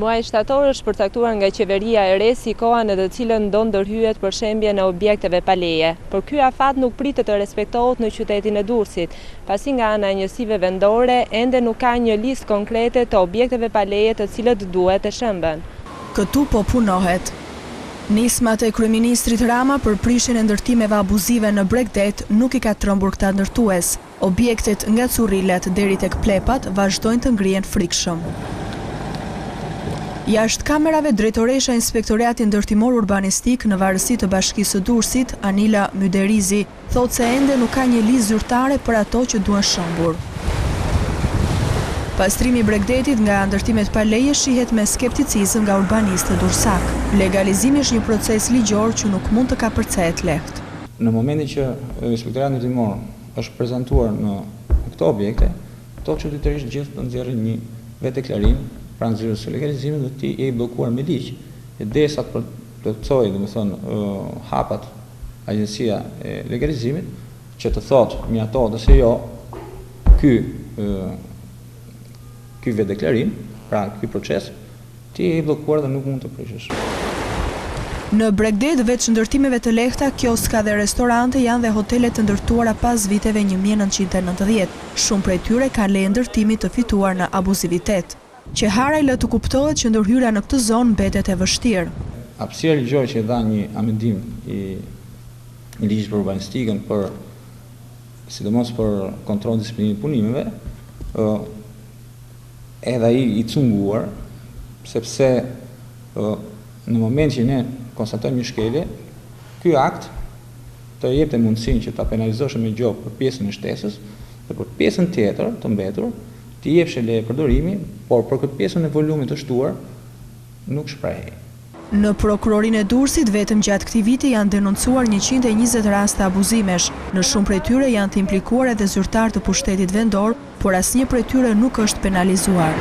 Muaji shtator është përcaktuar nga qeveria e re si koha në të cilën do ndërhyet për shembje në objekteve pa leje. Por ky afat nuk pritet të respektohet në qytetin e Durrësit, pasi nga ana e njësive vendore ende nuk ka një listë konkrete të objekteve pa leje të cilët duhet të shëmben. Këtu po punohet. Nismat e kryeministrit Rama për prishjen e ndërtimeve abuzive në Bregdet nuk i ka trembur këta ndërtues. Objektet nga Currilet deri tek Plepat vazhdojnë të ngrihen frikshëm. Jashtë kamerave, drejtoresha e Inspektoratit Ndërtimor Urbanistik në varësi të Bashkisë së Durrësit, Anila Myderizi, thotë se ende nuk ka një listë zyrtare për ato që duhen shëmbur. Pastrimi i Bregdetit nga ndërtimet pa leje shihet me skepticizëm nga urbanistët durrësak. Legalizimi është një proces ligjor që nuk mund të kapërcehet lehtë. Në momentin që Inspektorati Ndërtimor është prezantuar në këto objekte, to çuditërisht gjithë do nxjerrin një vetdeklarim pranë zyrës së legalizimit, do të jetë bllokuar me ligj. Derisa të plotësojë, domethënë, hapat agjencia e legalizimit që të thotë mjaftohet ose jo ky vetdeklarim, pra ky proces, ti je bllokuar dhe nuk mund të prishësh. Në Bregdet, veç ndërtimeve të lehta, kioska dhe restorante janë dhe hotele të ndërtuara pas viteve 1990. Shumë prej tyre kanë leje ndërtimi të fituar në abuzivitet. Qeharaj lë të kuptohet që ndërhyrja në këtë zonë mbetet e vështirë. Hapësira ligjore që dha një amendim i ligjit për urbanistikën sidomos për kontrollin disiplinimin e punimeve, edhe ai i cunguar, sepse në moment që ne konstatojmë një shkelje, ky akt të jepte mundësinë që ta penalizosh me gjop për pjesën e shtesës dhe për pjesën tjetër të mbetur, ti jepsh leje përdorimi, por për këtë pjesën e volumit të shtuar nuk shprehej. Në prokurorinë e Durrësit vetëm gjatë këtij viti janë denoncuar 120 raste abuzimesh. Në shumë prej tyre janë të implikuar edhe zyrtar të pushtetit vendor, por asnjë prej tyre nuk është penalizuar.